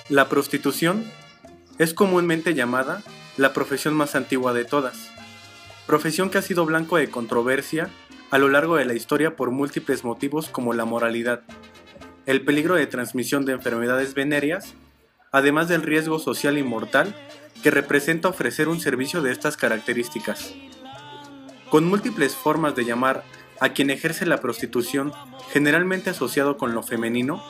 La prostitución es comúnmente llamada la profesión más antigua de todas, profesión que ha sido blanco de controversia a lo largo de la historia por múltiples motivos como la moralidad, el peligro de transmisión de enfermedades venéreas, además del riesgo social y mortal que representa ofrecer un servicio de estas características. Con múltiples formas de llamar a quien ejerce la prostitución, generalmente asociado con lo femenino,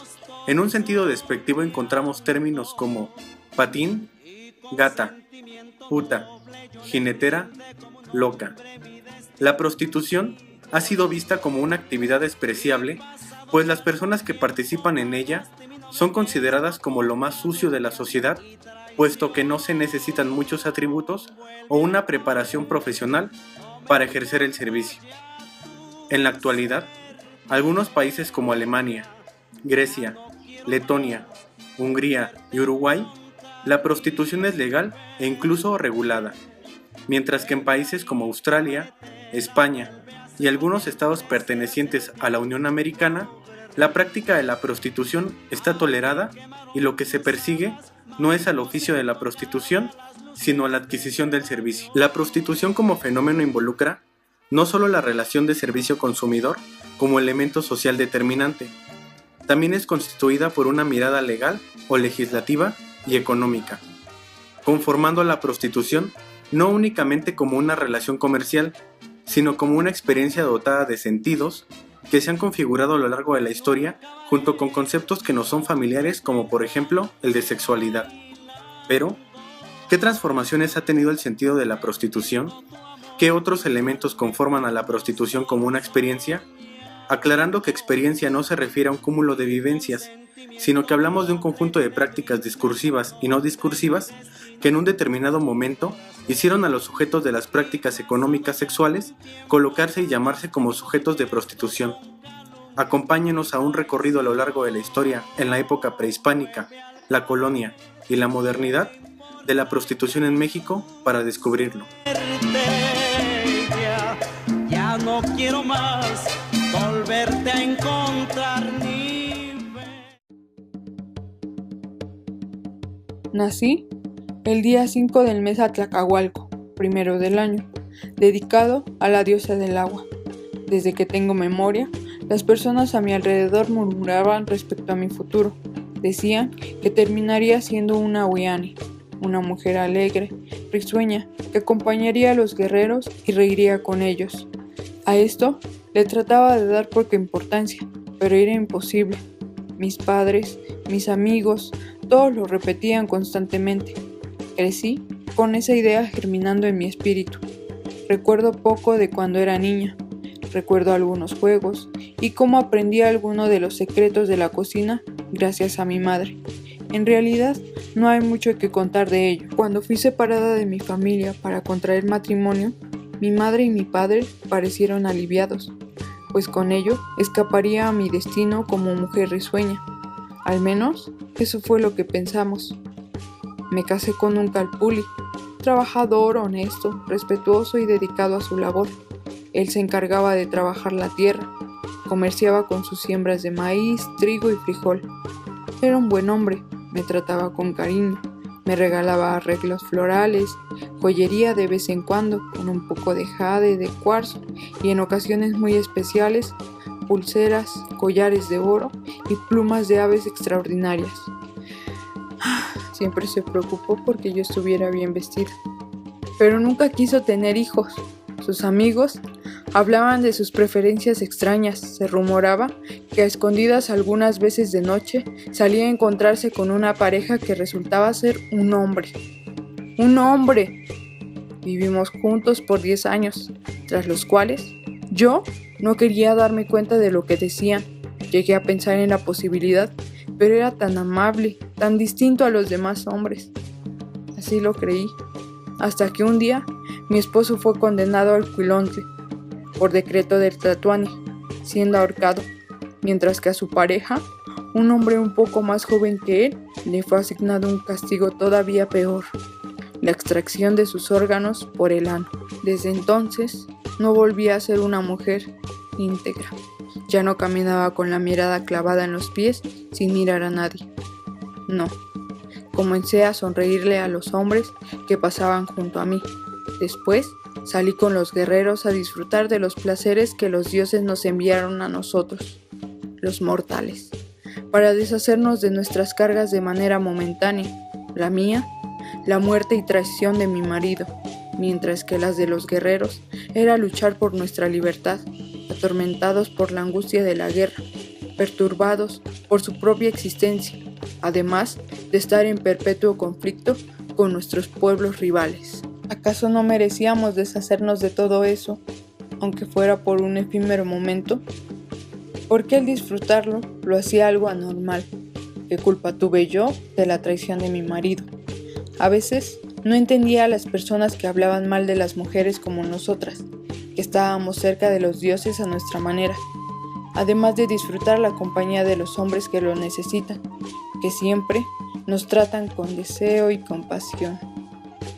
en un sentido despectivo encontramos términos como patín, gata, puta, jinetera, loca. La prostitución ha sido vista como una actividad despreciable, pues las personas que participan en ella son consideradas como lo más sucio de la sociedad, puesto que no se necesitan muchos atributos o una preparación profesional para ejercer el servicio. En la actualidad, algunos países como Alemania, Grecia, Letonia, Hungría y Uruguay, la prostitución es legal e incluso regulada, mientras que en países como Australia, España y algunos estados pertenecientes a la Unión Americana, la práctica de la prostitución está tolerada y lo que se persigue no es al oficio de la prostitución, sino a la adquisición del servicio. La prostitución como fenómeno involucra no solo la relación de servicio-consumidor como elemento social determinante, también es constituida por una mirada legal o legislativa y económica, conformando a la prostitución no únicamente como una relación comercial, sino como una experiencia dotada de sentidos que se han configurado a lo largo de la historia junto con conceptos que nos son familiares como por ejemplo el de sexualidad. Pero, ¿qué transformaciones ha tenido el sentido de la prostitución? ¿Qué otros elementos conforman a la prostitución como una experiencia? Aclarando que experiencia no se refiere a un cúmulo de vivencias, sino que hablamos de un conjunto de prácticas discursivas y no discursivas que en un determinado momento hicieron a los sujetos de las prácticas económicas sexuales colocarse y llamarse como sujetos de prostitución. Acompáñenos a un recorrido a lo largo de la historia en la época prehispánica, la colonia y la modernidad de la prostitución en México para descubrirlo. Ya no quiero más volverte a encontrar ni ver. Nací el día 5 del mes Atlacahualco, primero del año, dedicado a la diosa del agua. Desde que tengo memoria, las personas a mi alrededor murmuraban respecto a mi futuro. Decían que terminaría siendo una Huiani, una mujer alegre, risueña, que acompañaría a los guerreros y reiría con ellos. A esto le trataba de dar poca importancia, pero era imposible. Mis padres, mis amigos, todos lo repetían constantemente. Crecí con esa idea germinando en mi espíritu. Recuerdo poco de cuando era niña. Recuerdo algunos juegos y cómo aprendí algunos de los secretos de la cocina gracias a mi madre. En realidad, no hay mucho que contar de ello. Cuando fui separada de mi familia para contraer matrimonio, mi madre y mi padre parecieron aliviados, pues con ello escaparía a mi destino como mujer risueña. Al menos, eso fue lo que pensamos. Me casé con un calpulli, trabajador, honesto, respetuoso y dedicado a su labor. Él se encargaba de trabajar la tierra, comerciaba con sus siembras de maíz, trigo y frijol. Era un buen hombre, me trataba con cariño, me regalaba arreglos florales, joyería de vez en cuando, con un poco de jade, de cuarzo y en ocasiones muy especiales, pulseras, collares de oro y plumas de aves extraordinarias. Siempre se preocupó porque yo estuviera bien vestida, pero nunca quiso tener hijos. Sus amigos hablaban de sus preferencias extrañas. Se rumoraba que a escondidas algunas veces de noche salía a encontrarse con una pareja que resultaba ser un hombre. ¡Un hombre! Vivimos juntos por 10 años, tras los cuales yo no quería darme cuenta de lo que decían. Llegué a pensar en la posibilidad, pero era tan amable, tan distinto a los demás hombres. Así lo creí, hasta que un día mi esposo fue condenado al cuilontle por decreto del Tlatoani, siendo ahorcado, mientras que a su pareja, un hombre un poco más joven que él, le fue asignado un castigo todavía peor, la extracción de sus órganos por el ano. Desde entonces, no volví a ser una mujer íntegra. Ya no caminaba con la mirada clavada en los pies sin mirar a nadie. No, Comencé a sonreírle a los hombres que pasaban junto a mí. Después salí con los guerreros a disfrutar de los placeres que los dioses nos enviaron a nosotros, los mortales, para deshacernos de nuestras cargas de manera momentánea. La mía, la muerte y traición de mi marido, mientras que las de los guerreros era luchar por nuestra libertad, atormentados por la angustia de la guerra, perturbados por su propia existencia, además de estar en perpetuo conflicto con nuestros pueblos rivales. ¿Acaso no merecíamos deshacernos de todo eso, aunque fuera por un efímero momento? ¿Por qué al disfrutarlo lo hacía algo anormal? ¿Qué culpa tuve yo de la traición de mi marido? A veces no entendía a las personas que hablaban mal de las mujeres como nosotras, que estábamos cerca de los dioses a nuestra manera, además de disfrutar la compañía de los hombres que lo necesitan, que siempre nos tratan con deseo y compasión,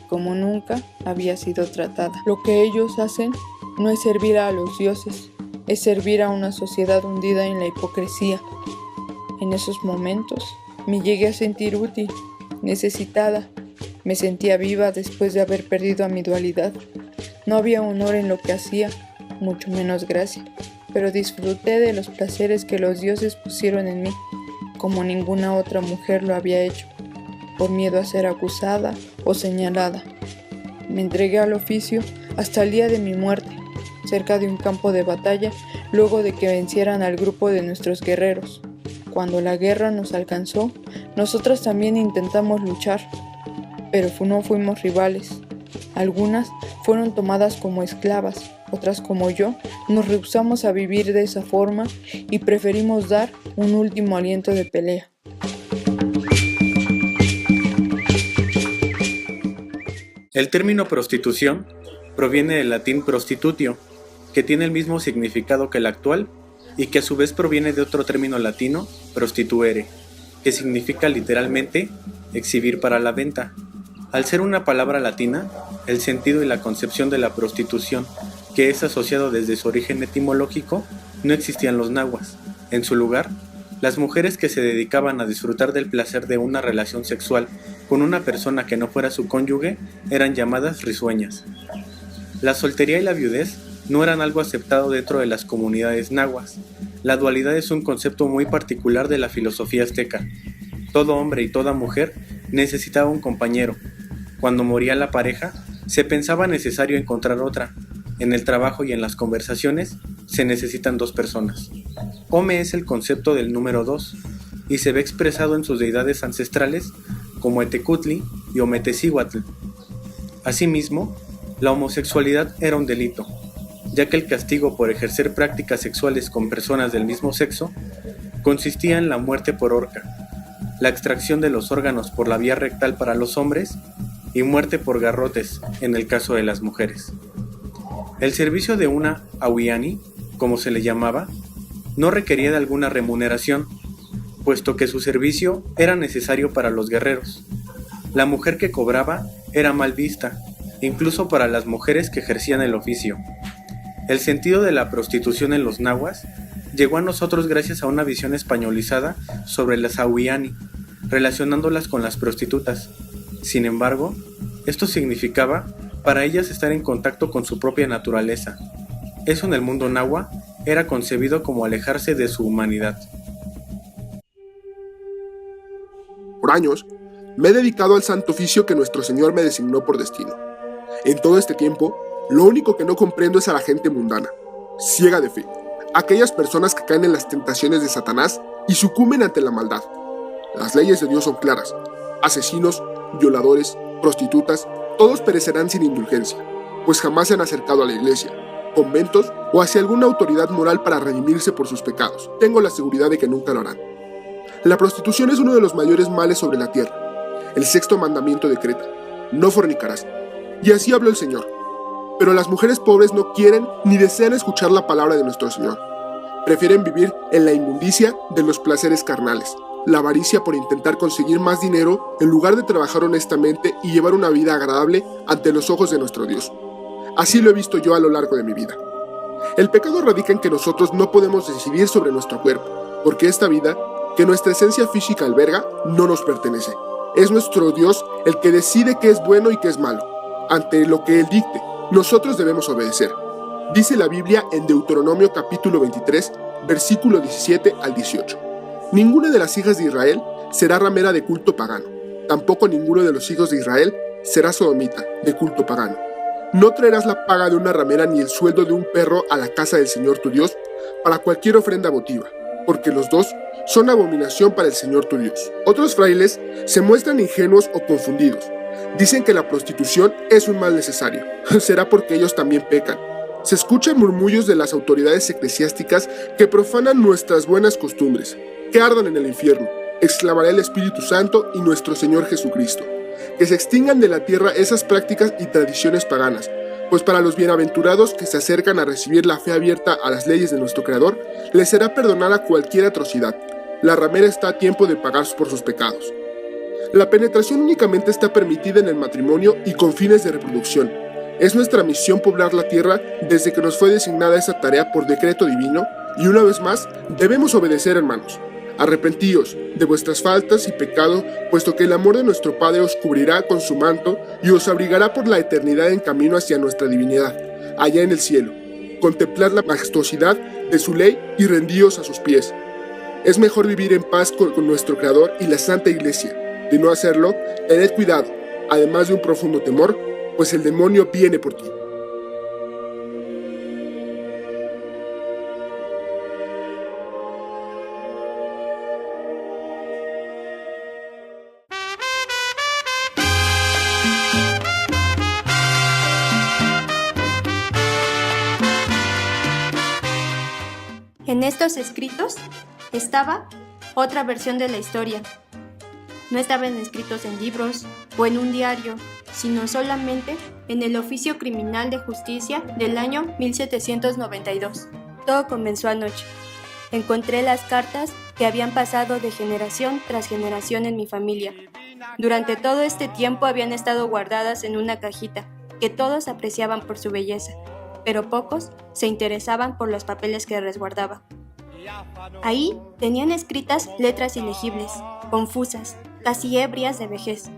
como nunca había sido tratada. Lo que ellos hacen no es servir a los dioses, es servir a una sociedad hundida en la hipocresía. En esos momentos me llegué a sentir útil, necesitada. Me sentía viva después de haber perdido a mi dualidad. No había honor en lo que hacía, mucho menos gracia, pero disfruté de los placeres que los dioses pusieron en mí, como ninguna otra mujer lo había hecho, por miedo a ser acusada o señalada. Me entregué al oficio hasta el día de mi muerte, cerca de un campo de batalla, luego de que vencieran al grupo de nuestros guerreros. Cuando la guerra nos alcanzó, nosotras también intentamos luchar, pero no fuimos rivales. Algunas fueron tomadas como esclavas, otras como yo, nos rehusamos a vivir de esa forma y preferimos dar un último aliento de pelea. El término prostitución proviene del latín prostitutio, que tiene el mismo significado que el actual y que a su vez proviene de otro término latino, prostituere, que significa literalmente exhibir para la venta. Al ser una palabra latina, el sentido y la concepción de la prostitución, que es asociado desde su origen etimológico, no existían los nahuas. En su lugar, las mujeres que se dedicaban a disfrutar del placer de una relación sexual con una persona que no fuera su cónyuge eran llamadas risueñas. La soltería y la viudez no eran algo aceptado dentro de las comunidades nahuas. La dualidad es un concepto muy particular de la filosofía azteca. Todo hombre y toda mujer necesitaba un compañero. Cuando moría la pareja, se pensaba necesario encontrar otra. En el trabajo y en las conversaciones se necesitan dos personas. Ome es el concepto del número 2 y se ve expresado en sus deidades ancestrales como Etecutli y Ometecihuatl. Asimismo, la homosexualidad era un delito, ya que el castigo por ejercer prácticas sexuales con personas del mismo sexo consistía en la muerte por horca, la extracción de los órganos por la vía rectal para los hombres y muerte por garrotes en el caso de las mujeres. El servicio de una awiani, como se le llamaba, no requería de alguna remuneración, puesto que su servicio era necesario para los guerreros. La mujer que cobraba era mal vista, incluso para las mujeres que ejercían el oficio. El sentido de la prostitución en los nahuas llegó a nosotros gracias a una visión españolizada sobre las awiani, relacionándolas con las prostitutas. Sin embargo, esto significaba para ellas estar en contacto con su propia naturaleza. Eso en el mundo nahua era concebido como alejarse de su humanidad. Por años, me he dedicado al santo oficio que nuestro Señor me designó por destino. En todo este tiempo, lo único que no comprendo es a la gente mundana, ciega de fe, aquellas personas que caen en las tentaciones de Satanás y sucumben ante la maldad. Las leyes de Dios son claras. Asesinos, violadores, prostitutas, todos perecerán sin indulgencia, pues jamás se han acercado a la iglesia, conventos o hacia alguna autoridad moral para redimirse por sus pecados. Tengo la seguridad de que nunca lo harán. La prostitución es uno de los mayores males sobre la tierra. El 6º mandamiento decreta: no fornicarás. Y así habló el Señor. Pero las mujeres pobres no quieren ni desean escuchar la palabra de nuestro Señor. Prefieren vivir en la inmundicia de los placeres carnales, la avaricia por intentar conseguir más dinero en lugar de trabajar honestamente y llevar una vida agradable ante los ojos de nuestro Dios. Así lo he visto yo a lo largo de mi vida. El pecado radica en que nosotros no podemos decidir sobre nuestro cuerpo, porque esta vida, que nuestra esencia física alberga, no nos pertenece. Es nuestro Dios el que decide qué es bueno y qué es malo. Ante lo que Él dicte, nosotros debemos obedecer. Dice la Biblia en Deuteronomio capítulo 23, versículo 17 al 18. Ninguna de las hijas de Israel será ramera de culto pagano. Tampoco ninguno de los hijos de Israel será sodomita de culto pagano. No traerás la paga de una ramera ni el sueldo de un perro a la casa del Señor tu Dios para cualquier ofrenda votiva, porque los dos son abominación para el Señor tu Dios. Otros frailes se muestran ingenuos o confundidos. Dicen que la prostitución es un mal necesario. Será porque ellos también pecan. Se escuchan murmullos de las autoridades eclesiásticas que profanan nuestras buenas costumbres. Que ardan en el infierno, exclamará el Espíritu Santo y nuestro Señor Jesucristo. Que se extingan de la tierra esas prácticas y tradiciones paganas, pues para los bienaventurados que se acercan a recibir la fe abierta a las leyes de nuestro Creador, les será perdonada cualquier atrocidad. La ramera está a tiempo de pagar por sus pecados. La penetración únicamente está permitida en el matrimonio y con fines de reproducción. Es nuestra misión poblar la tierra desde que nos fue designada esa tarea por decreto divino, y una vez más, debemos obedecer, hermanos. Arrepentíos de vuestras faltas y pecado, puesto que el amor de nuestro Padre os cubrirá con su manto y os abrigará por la eternidad en camino hacia nuestra divinidad, allá en el cielo. Contemplad la majestuosidad de su ley y rendíos a sus pies. Es mejor vivir en paz con nuestro Creador y la Santa Iglesia. De no hacerlo, tened cuidado, además de un profundo temor, pues el demonio viene por ti. En estos escritos estaba otra versión de la historia. No estaban escritos en libros o en un diario, sino solamente en el Oficio Criminal de Justicia del año 1792. Todo comenzó anoche. Encontré las cartas que habían pasado de generación tras generación en mi familia. Durante todo este tiempo habían estado guardadas en una cajita que todos apreciaban por su belleza, pero pocos se interesaban por los papeles que resguardaba. Ahí tenían escritas letras ilegibles, confusas, casi ebrias de vejez,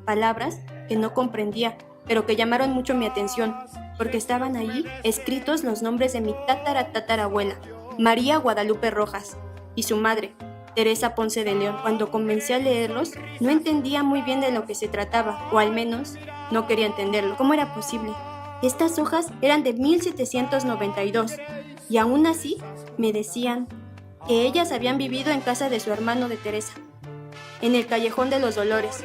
palabras que no comprendía, pero que llamaron mucho mi atención, porque estaban allí escritos los nombres de mi tatarabuela, María Guadalupe Rojas, y su madre, Teresa Ponce de León. Cuando comencé a leerlos, no entendía muy bien de lo que se trataba, o al menos no quería entenderlo. ¿Cómo era posible? Estas hojas eran de 1792, y aún así me decían que ellas habían vivido en casa de su hermano de Teresa, en el Callejón de los Dolores.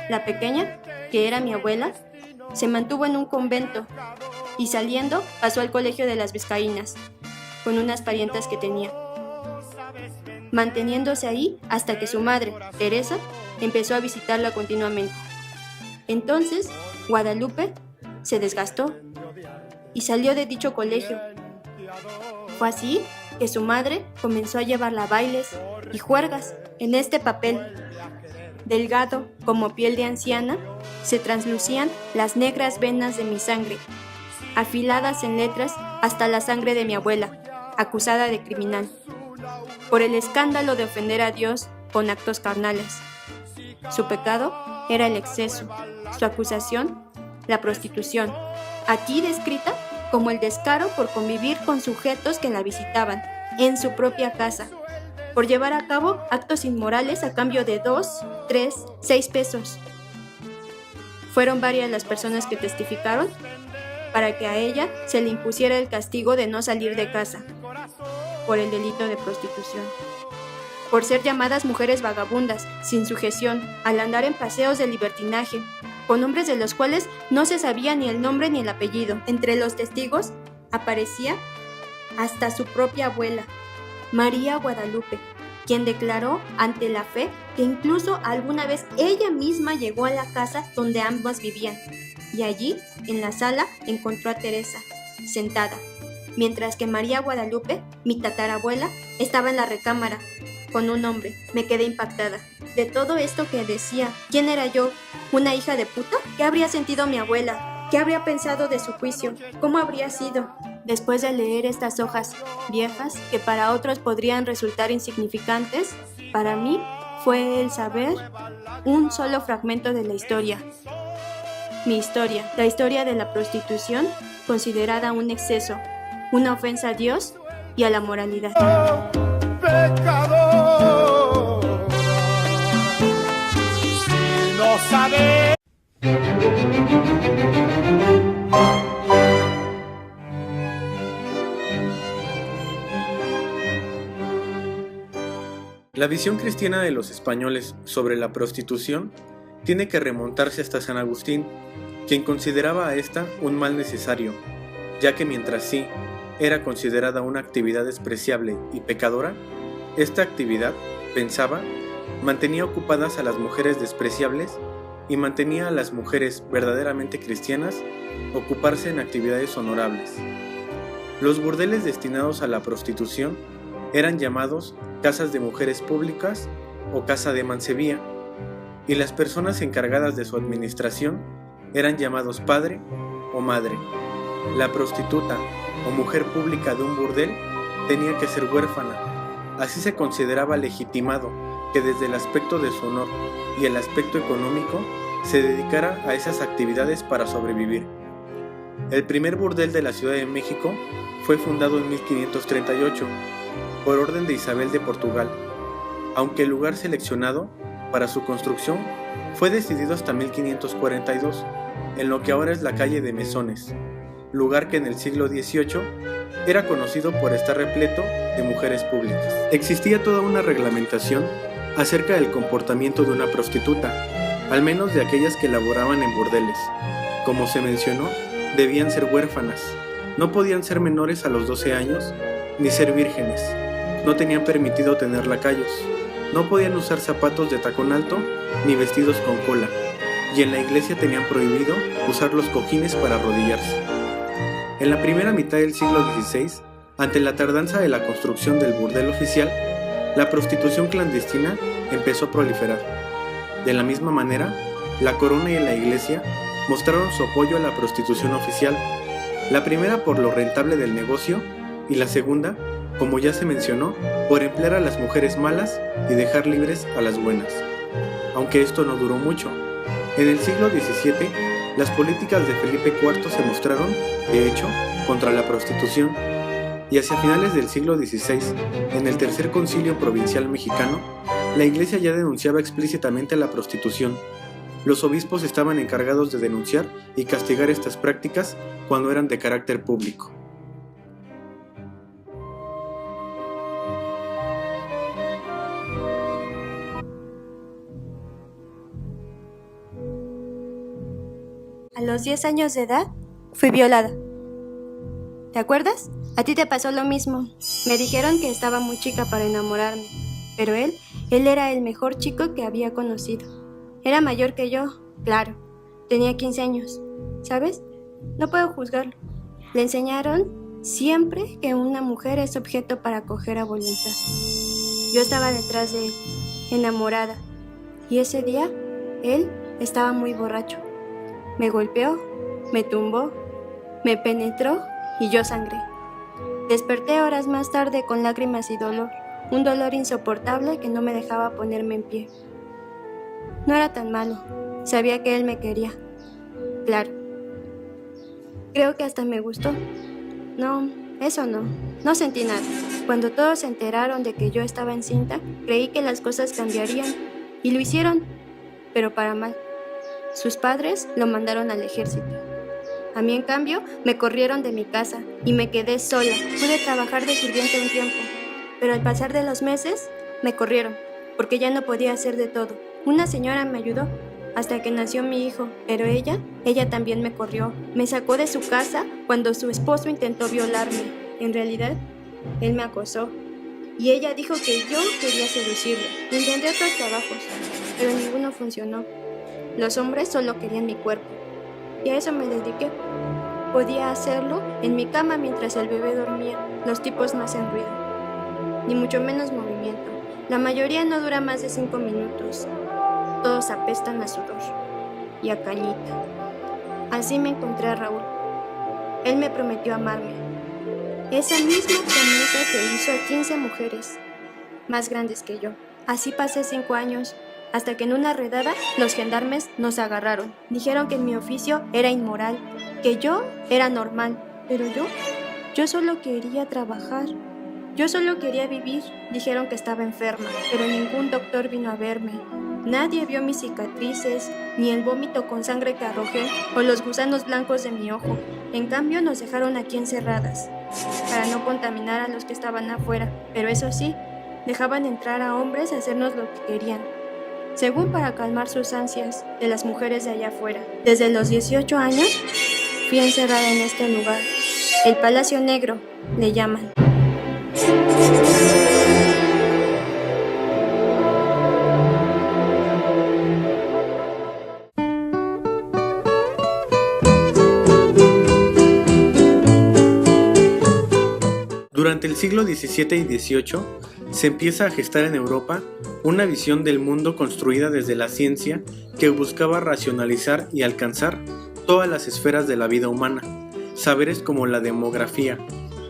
La pequeña, que era mi abuela, se mantuvo en un convento y saliendo pasó al colegio de las Vizcaínas, con unas parientas que tenía, manteniéndose ahí hasta que su madre, Teresa, empezó a visitarla continuamente. Entonces, Guadalupe se desgastó y salió de dicho colegio. Fue así que su madre comenzó a llevarla a bailes y juergas. En este papel, delgado como piel de anciana, se translucían las negras venas de mi sangre, afiladas en letras hasta la sangre de mi abuela, acusada de criminal, por el escándalo de ofender a Dios con actos carnales. Su pecado era el exceso, su acusación, la prostitución, aquí descrita como el descaro por convivir con sujetos que la visitaban en su propia casa, por llevar a cabo actos inmorales a cambio de 2, 3, 6 pesos. Fueron varias las personas que testificaron para que a ella se le impusiera el castigo de no salir de casa por el delito de prostitución, por ser llamadas mujeres vagabundas, sin sujeción, al andar en paseos de libertinaje, con hombres de los cuales no se sabía ni el nombre ni el apellido. Entre los testigos aparecía hasta su propia abuela, María Guadalupe, quien declaró ante la fe que incluso alguna vez ella misma llegó a la casa donde ambas vivían, y allí, en la sala, encontró a Teresa, sentada, mientras que María Guadalupe, mi tatarabuela, estaba en la recámara, con un hombre. Me quedé impactada de todo esto que decía. ¿Quién era yo? ¿Una hija de puta? ¿Qué habría sentido mi abuela? ¿Qué habría pensado de su juicio? ¿Cómo habría sido? Después de leer estas hojas viejas, que para otros podrían resultar insignificantes, para mí fue el saber un solo fragmento de la historia. Mi historia, la historia de la prostitución, considerada un exceso, una ofensa a Dios y a la moralidad. Pecador, si no sabes. La visión cristiana de los españoles sobre la prostitución tiene que remontarse hasta San Agustín, quien consideraba a esta un mal necesario, ya que mientras sí era considerada una actividad despreciable y pecadora, esta actividad, pensaba, mantenía ocupadas a las mujeres despreciables y mantenía a las mujeres verdaderamente cristianas ocuparse en actividades honorables. Los burdeles destinados a la prostitución eran llamados casas de mujeres públicas o casa de mancebía, y las personas encargadas de su administración eran llamados padre o madre. La prostituta o mujer pública de un burdel tenía que ser huérfana. Así se consideraba legitimado que desde el aspecto de su honor y el aspecto económico se dedicara a esas actividades para sobrevivir. El primer burdel de la Ciudad de México fue fundado en 1538 por orden de Isabel de Portugal, aunque el lugar seleccionado para su construcción fue decidido hasta 1542, en lo que ahora es la calle de Mesones, lugar que en el siglo XVIII era conocido por estar repleto de mujeres públicas. Existía toda una reglamentación acerca del comportamiento de una prostituta, al menos de aquellas que laboraban en burdeles. Como se mencionó, debían ser huérfanas, no podían ser menores a los 12 años, ni ser vírgenes, no tenían permitido tener lacayos, no podían usar zapatos de tacón alto ni vestidos con cola, y en la iglesia tenían prohibido usar los cojines para arrodillarse. En la primera mitad del siglo XVI, ante la tardanza de la construcción del burdel oficial, la prostitución clandestina empezó a proliferar. De la misma manera, la corona y la iglesia mostraron su apoyo a la prostitución oficial, la primera por lo rentable del negocio y la segunda, como ya se mencionó, por emplear a las mujeres malas y dejar libres a las buenas. Aunque esto no duró mucho. En el siglo XVII, las políticas de Felipe IV se mostraron, de hecho, contra la prostitución, y hacia finales del siglo XVI, en el Tercer Concilio Provincial Mexicano, la Iglesia ya denunciaba explícitamente la prostitución. Los obispos estaban encargados de denunciar y castigar estas prácticas cuando eran de carácter público. A los 10 años de edad, fui violada. ¿Te acuerdas? A ti te pasó lo mismo. Me dijeron que estaba muy chica para enamorarme, pero él era el mejor chico que había conocido. Era mayor que yo, claro. Tenía 15 años. ¿Sabes? No puedo juzgarlo. Le enseñaron siempre que una mujer es objeto para coger a voluntad. Yo estaba detrás de él, enamorada, y ese día, él estaba muy borracho. Me golpeó, me tumbó, me penetró y yo sangré. Desperté horas más tarde con lágrimas y dolor, un dolor insoportable que no me dejaba ponerme en pie. No era tan malo, sabía que él me quería. Claro. Creo que hasta me gustó. No, eso no sentí nada. Cuando todos se enteraron de que yo estaba encinta, creí que las cosas cambiarían, y lo hicieron, pero para mal. Sus padres lo mandaron al ejército. A mí, en cambio, me corrieron de mi casa y me quedé sola. Pude trabajar de sirviente un tiempo, pero al pasar de los meses, me corrieron, porque ya no podía hacer de todo. Una señora me ayudó hasta que nació mi hijo, pero ella también me corrió. Me sacó de su casa cuando su esposo intentó violarme. En realidad, él me acosó, y ella dijo que yo quería seducirlo. Intenté otros trabajos, pero ninguno funcionó. Los hombres solo querían mi cuerpo, y a eso me dediqué. Podía hacerlo en mi cama mientras el bebé dormía. Los tipos no hacen ruido, ni mucho menos movimiento. La mayoría no dura más de 5 minutos. Todos apestan a sudor y a cañita. Así me encontré a Raúl. Él me prometió amarme. Esa misma promesa que hizo a 15 mujeres más grandes que yo. Así pasé 5 años, hasta que en una redada los gendarmes nos agarraron. Dijeron que mi oficio era inmoral, que yo era normal, pero yo solo quería trabajar. Yo solo quería vivir. Dijeron que estaba enferma, pero ningún doctor vino a verme. Nadie vio mis cicatrices, ni el vómito con sangre que arrojé, o los gusanos blancos de mi ojo. En cambio, nos dejaron aquí encerradas, para no contaminar a los que estaban afuera. Pero eso sí, dejaban entrar a hombres a hacernos lo que querían, según para calmar sus ansias de las mujeres de allá afuera. Desde los 18 años, fui encerrada en este lugar. El Palacio Negro, le llaman. Durante el siglo XVII y XVIII se empieza a gestar en Europa una visión del mundo construida desde la ciencia que buscaba racionalizar y alcanzar todas las esferas de la vida humana. Saberes como la demografía,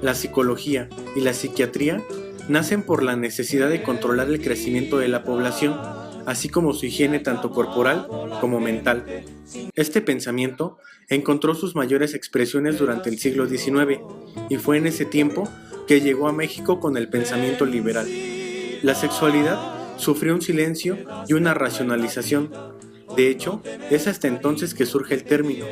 la psicología y la psiquiatría nacen por la necesidad de controlar el crecimiento de la población, así como su higiene tanto corporal como mental. Este pensamiento encontró sus mayores expresiones durante el siglo XIX y fue en ese tiempo que llegó a México con el pensamiento liberal. La sexualidad sufrió un silencio y una racionalización. De hecho, es hasta entonces que surge el término.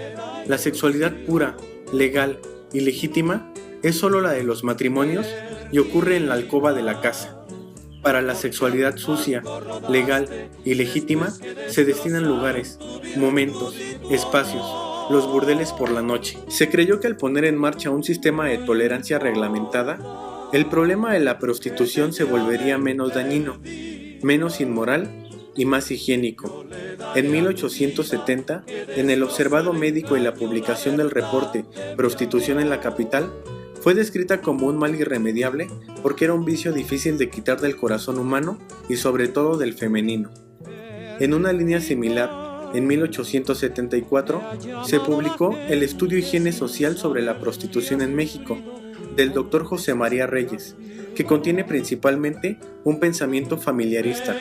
La sexualidad pura, legal y legítima es solo la de los matrimonios y ocurre en la alcoba de la casa. Para la sexualidad sucia, legal y legítima se destinan lugares, momentos, espacios, los burdeles por la noche. Se creyó que al poner en marcha un sistema de tolerancia reglamentada, el problema de la prostitución se volvería menos dañino, menos inmoral y más higiénico. En 1870, en el Observado Médico y la publicación del reporte Prostitución en la Capital, fue descrita como un mal irremediable porque era un vicio difícil de quitar del corazón humano y sobre todo del femenino. En una línea similar, en 1874, se publicó el Estudio Higiene Social sobre la prostitución en México, del Dr. José María Reyes, que contiene principalmente un pensamiento familiarista,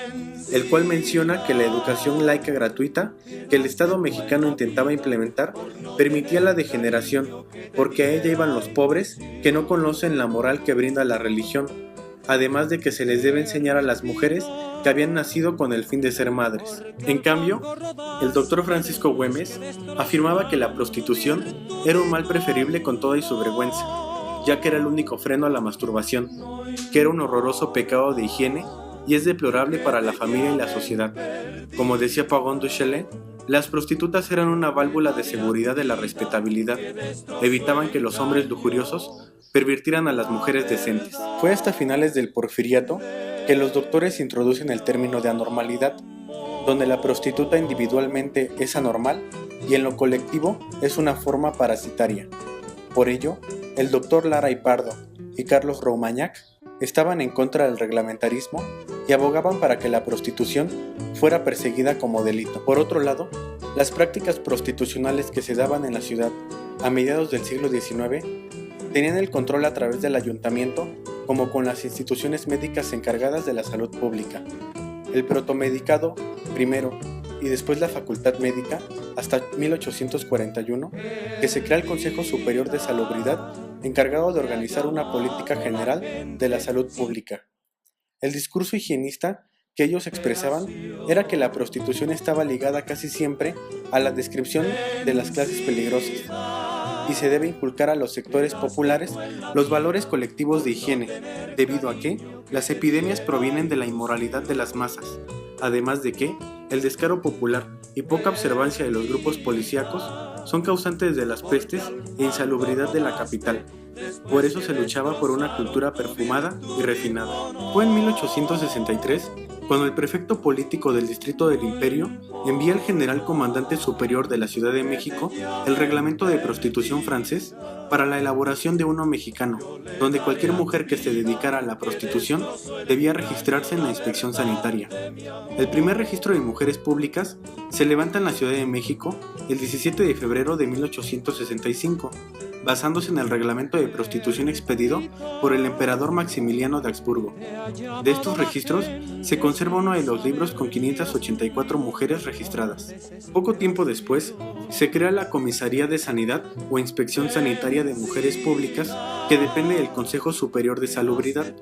el cual menciona que la educación laica gratuita que el Estado mexicano intentaba implementar permitía la degeneración, porque a ella iban los pobres que no conocen la moral que brinda la religión, además de que se les debe enseñar a las mujeres que habían nacido con el fin de ser madres. En cambio, el doctor Francisco Güemes afirmaba que la prostitución era un mal preferible con toda y su vergüenza, ya que era el único freno a la masturbación, que era un horroroso pecado de higiene y es deplorable para la familia y la sociedad. Como decía Pagon Duchesne, las prostitutas eran una válvula de seguridad de la respetabilidad, evitaban que los hombres lujuriosos pervirtieran a las mujeres decentes. Fue hasta finales del Porfiriato que los doctores introducen el término de anormalidad, donde la prostituta individualmente es anormal y en lo colectivo es una forma parasitaria. Por ello, el doctor Lara y Pardo y Carlos Roumañac estaban en contra del reglamentarismo y abogaban para que la prostitución fuera perseguida como delito. Por otro lado, las prácticas prostitucionales que se daban en la ciudad a mediados del siglo XIX tenían el control a través del ayuntamiento como con las instituciones médicas encargadas de la salud pública. El protomedicado primero y después la facultad médica hasta 1841, que se crea el Consejo Superior de Salubridad encargado de organizar una política general de la salud pública. El discurso higienista que ellos expresaban era que la prostitución estaba ligada casi siempre a la descripción de las clases peligrosas y se debe inculcar a los sectores populares los valores colectivos de higiene, debido a que las epidemias provienen de la inmoralidad de las masas, además de que el descaro popular y poca observancia de los grupos policíacos son causantes de las pestes e insalubridad de la capital. Por eso se luchaba por una cultura perfumada y refinada. Fue en 1863 cuando el prefecto político del Distrito del Imperio envía al general comandante superior de la Ciudad de México el reglamento de prostitución francés para la elaboración de uno mexicano, donde cualquier mujer que se dedicara a la prostitución debía registrarse en la inspección sanitaria. El primer registro de mujeres públicas se levanta en la Ciudad de México el 17 de febrero de 1865, basándose en el reglamento de prostitución expedido por el emperador Maximiliano de Habsburgo. De estos registros se conserva uno de los libros con 584 mujeres registradas. Poco tiempo después, se crea la Comisaría de Sanidad o Inspección Sanitaria de Mujeres Públicas, que depende del Consejo Superior de Salubridad,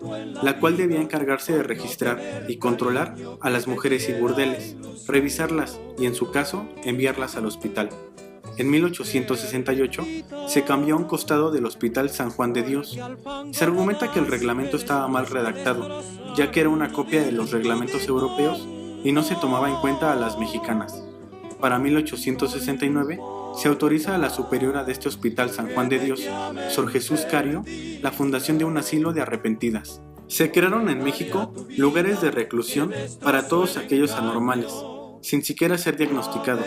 la cual debía encargarse de registrar y controlar a las mujeres y burdeles, revisarlas y, en su caso, enviarlas al hospital. En 1868 se cambió a un costado del Hospital San Juan de Dios. Se argumenta que el reglamento estaba mal redactado, ya que era una copia de los reglamentos europeos y no se tomaba en cuenta a las mexicanas. Para 1869 se autoriza a la superiora de este Hospital San Juan de Dios, Sor Jesús Cario, la fundación de un asilo de arrepentidas. Se crearon en México lugares de reclusión para todos aquellos anormales, sin siquiera ser diagnosticados,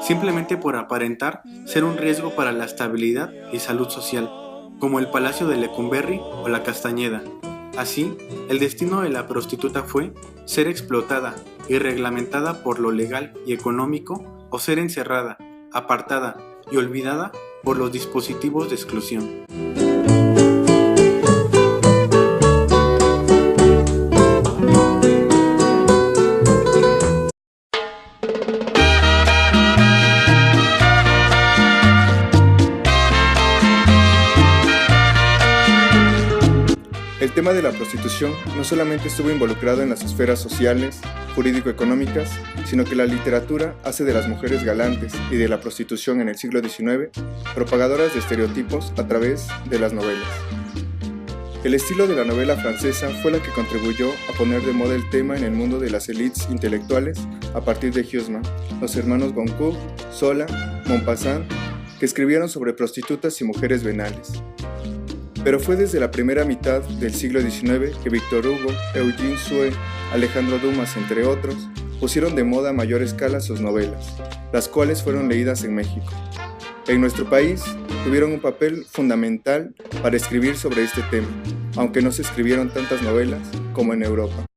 simplemente por aparentar ser un riesgo para la estabilidad y salud social, como el Palacio de Lecumberri o la Castañeda. Así, el destino de la prostituta fue ser explotada y reglamentada por lo legal y económico, o ser encerrada, apartada y olvidada por los dispositivos de exclusión. El tema de la prostitución no solamente estuvo involucrado en las esferas sociales, jurídico-económicas, sino que la literatura hace de las mujeres galantes y de la prostitución en el siglo XIX propagadoras de estereotipos a través de las novelas. El estilo de la novela francesa fue la que contribuyó a poner de moda el tema en el mundo de las élites intelectuales a partir de Huysmans, los hermanos Goncourt, Zola, Maupassant, que escribieron sobre prostitutas y mujeres venales. Pero fue desde la primera mitad del siglo XIX que Victor Hugo, Eugene Sue, Alejandro Dumas, entre otros, pusieron de moda a mayor escala sus novelas, las cuales fueron leídas en México. En nuestro país tuvieron un papel fundamental para escribir sobre este tema, aunque no se escribieron tantas novelas como en Europa.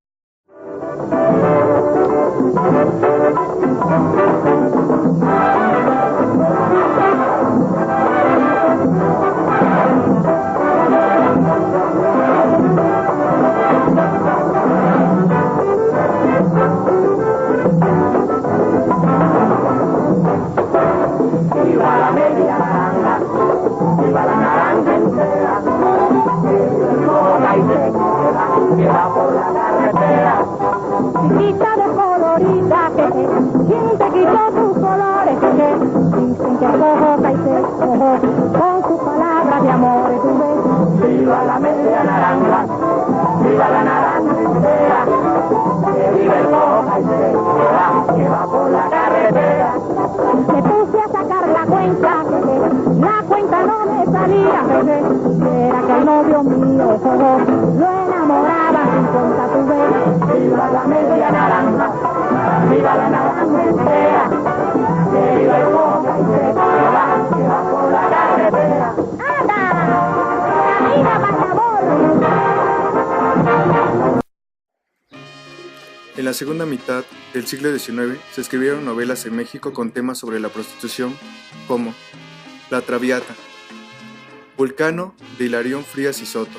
Chiquita de colorita, ¿quién te quitó tus colores? Dicen que roja y se con sus palabras de amor, tú ves. Viva la media naranja, viva la naranja entera, que vive el roja y se que va por la carretera. Me puse a sacar la cuenta no me salía, era que el novio mío lo enamoraba sin cuenta, tú ves. Viva la media naranja, viva la naranja entera, que viva el roja y se que va por la carretera. ¡Anda! ¡Camina, pasabor! En la segunda mitad del siglo XIX se escribieron novelas en México con temas sobre la prostitución, como La Traviata, Vulcano, de Hilarión Frías y Soto,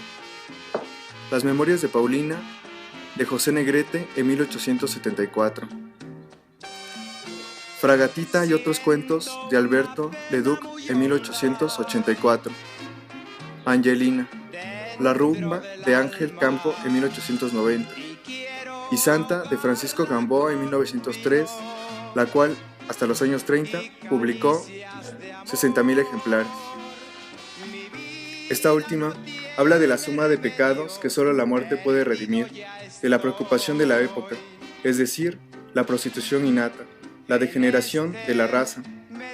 Las Memorias de Paulina, de José Negrete, en 1874, Fragatita y otros cuentos, de Alberto Leduc, en 1884, Angelina, La Rumba, de Ángel Campo, en 1890, y Santa, de Francisco Gamboa, en 1903, la cual, hasta los años 30, publicó 60,000 ejemplares. Esta última habla de la suma de pecados que solo la muerte puede redimir, de la preocupación de la época, es decir, la prostitución innata, la degeneración de la raza,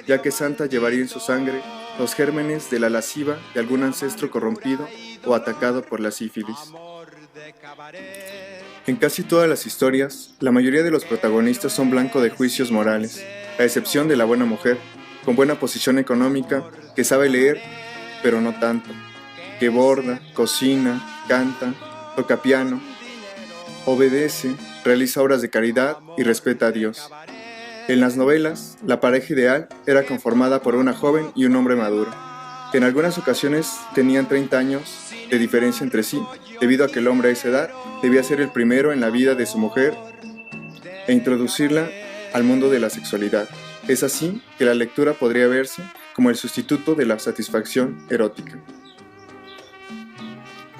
ya que Santa llevaría en su sangre los gérmenes de la lasciva de algún ancestro corrompido o atacado por la sífilis. En casi todas las historias, la mayoría de los protagonistas son blanco de juicios morales, a excepción de la buena mujer, con buena posición económica, que sabe leer, pero no tanto, que borda, cocina, canta, toca piano, obedece, realiza obras de caridad y respeta a Dios. En las novelas, la pareja ideal era conformada por una joven y un hombre maduro, que en algunas ocasiones tenían 30 años de diferencia entre sí, debido a que el hombre a esa edad debía ser el primero en la vida de su mujer e introducirla al mundo de la sexualidad. Es así que la lectura podría verse como el sustituto de la satisfacción erótica.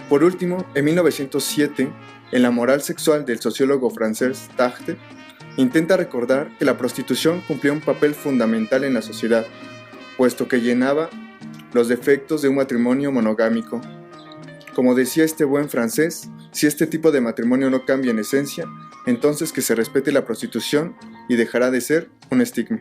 Por último, en 1907, en La moral sexual del sociólogo francés Tarde, intenta recordar que la prostitución cumplía un papel fundamental en la sociedad, puesto que llenaba los defectos de un matrimonio monogámico. Como decía este buen francés, si este tipo de matrimonio no cambia en esencia, entonces que se respete la prostitución y dejará de ser un estigma.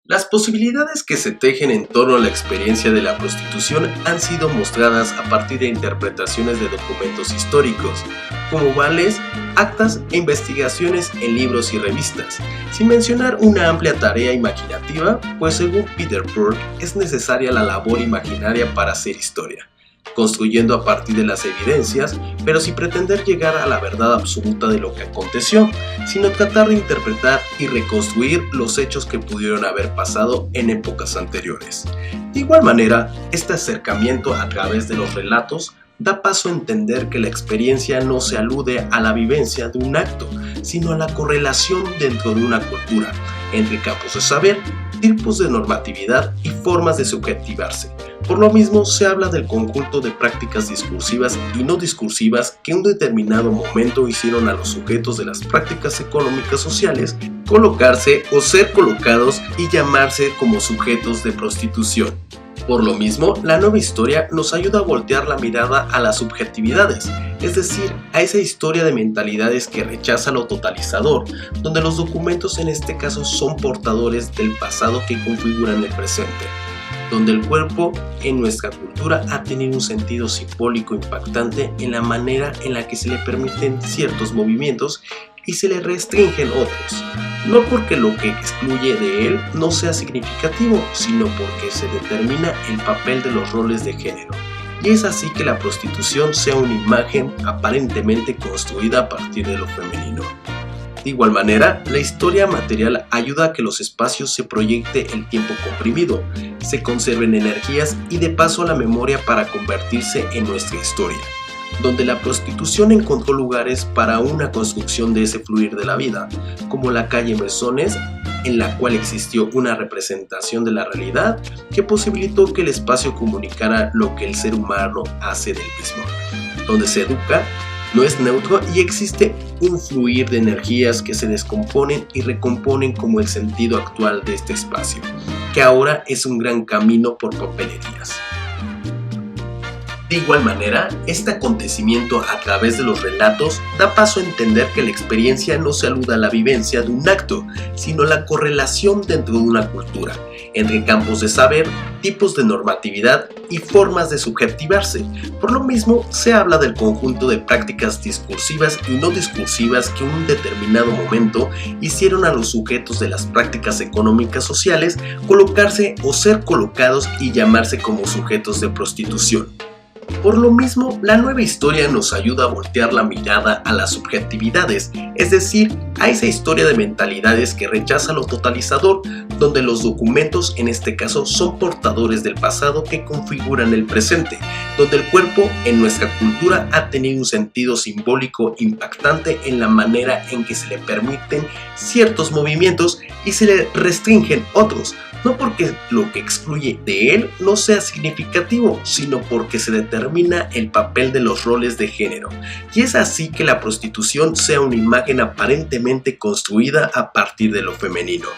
Las posibilidades que se tejen en torno a la experiencia de la prostitución han sido mostradas a partir de interpretaciones de documentos históricos, como vales, actas e investigaciones en libros y revistas, sin mencionar una amplia tarea imaginativa, pues según Peter Burke es necesaria la labor imaginaria para hacer historia, construyendo a partir de las evidencias, pero sin pretender llegar a la verdad absoluta de lo que aconteció, sino tratar de interpretar y reconstruir los hechos que pudieron haber pasado en épocas anteriores. De igual manera, este acercamiento a través de los relatos da paso a entender que la experiencia no se alude a la vivencia de un acto, sino a la correlación dentro de una cultura, entre campos de saber, tipos de normatividad y formas de subjetivarse. Por lo mismo, se habla del conjunto de prácticas discursivas y no discursivas que en un determinado momento hicieron a los sujetos de las prácticas económicas sociales colocarse o ser colocados y llamarse como sujetos de prostitución. Por lo mismo, la nueva historia nos ayuda a voltear la mirada a las subjetividades, es decir, a esa historia de mentalidades que rechaza lo totalizador, donde los documentos en este caso son portadores del pasado que configuran el presente, donde el cuerpo en nuestra cultura ha tenido un sentido simbólico impactante en la manera en la que se le permiten ciertos movimientos y se le restringen otros, no porque lo que excluye de él no sea significativo, sino porque se determina el papel de los roles de género. Y es así que la prostitución sea una imagen aparentemente construida a partir de lo femenino. De igual manera, la historia material ayuda a que los espacios se proyecte el tiempo comprimido, se conserven energías y de paso a la memoria para convertirse en nuestra historia, donde la prostitución encontró lugares para una construcción de ese fluir de la vida, como la calle Mesones, en la cual existió una representación de la realidad que posibilitó que el espacio comunicara lo que el ser humano hace del mismo, donde se educa, no es neutro y existe un fluir de energías que se descomponen y recomponen como el sentido actual de este espacio, que ahora es un gran camino por papelerías. De igual manera, este acontecimiento a través de los relatos da paso a entender que la experiencia no se aluda a la vivencia de un acto, sino a la correlación dentro de una cultura, entre campos de saber, tipos de normatividad y formas de subjetivarse. Por lo mismo, se habla del conjunto de prácticas discursivas y no discursivas que en un determinado momento hicieron a los sujetos de las prácticas económicas sociales colocarse o ser colocados y llamarse como sujetos de prostitución. Por lo mismo, la nueva historia nos ayuda a voltear la mirada a las subjetividades, es decir, a esa historia de mentalidades que rechaza lo totalizador, donde los documentos en este caso son portadores del pasado que configuran el presente, donde el cuerpo en nuestra cultura ha tenido un sentido simbólico impactante en la manera en que se le permiten ciertos movimientos y se le restringen otros, no porque lo que excluye de él no sea significativo, sino porque se determina el papel de los roles de género. Y es así que la prostitución sea una imagen aparentemente construida a partir de lo femenino.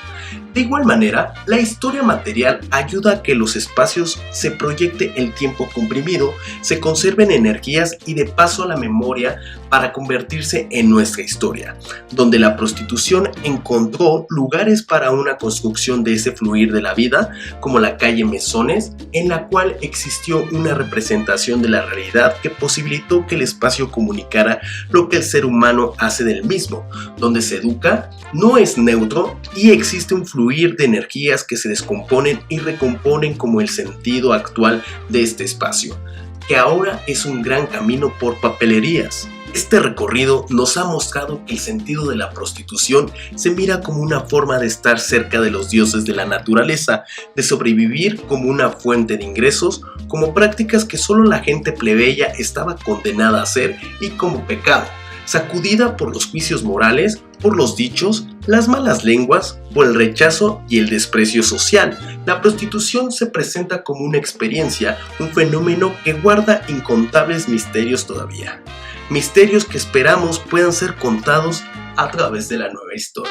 De igual manera, la historia material ayuda a que los espacios se proyecte el tiempo comprimido, se conserven energías y de paso a la memoria para convertirse en nuestra historia, donde la prostitución encontró lugares para una construcción de ese fluir de la vida, como la calle Mesones, en la cual existió una representación de la realidad que posibilitó que el espacio comunicara lo que el ser humano hace del mismo, donde se educa, no es neutro y existe un fluir de energías que se descomponen y recomponen como el sentido actual de este espacio, que ahora es un gran camino por papelerías. Este recorrido nos ha mostrado que el sentido de la prostitución se mira como una forma de estar cerca de los dioses de la naturaleza, de sobrevivir como una fuente de ingresos, como prácticas que solo la gente plebeya estaba condenada a hacer y como pecado, sacudida por los juicios morales, por los dichos, las malas lenguas, por el rechazo y el desprecio social. La prostitución se presenta como una experiencia, un fenómeno que guarda incontables misterios todavía. Misterios que esperamos puedan ser contados a través de la nueva historia.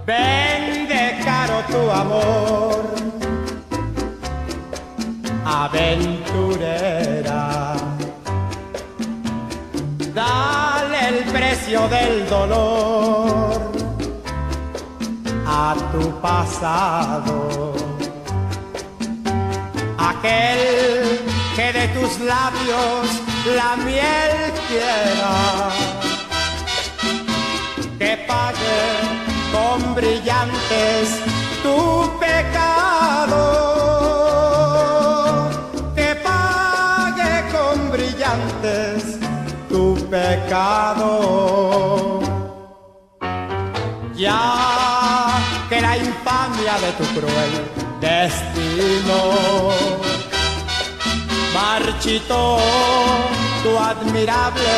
Vende caro tu amor, aventurera. Dale el precio del dolor a tu pasado, aquel que de tus labios la miel quiera, que pague con brillantes tu pecado, que pague con brillantes tu pecado. Ya que la infamia de tu cruel destino marchitó tu admirable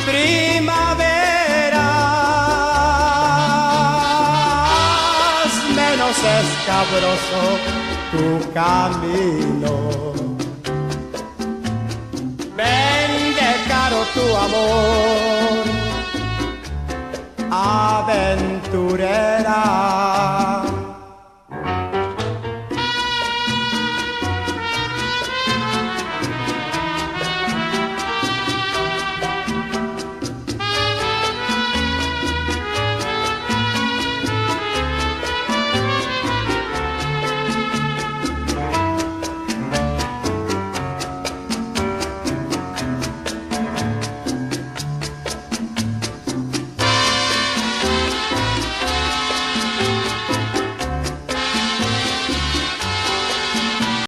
primavera, menos escabroso tu camino. Vende caro tu amor, aventurero.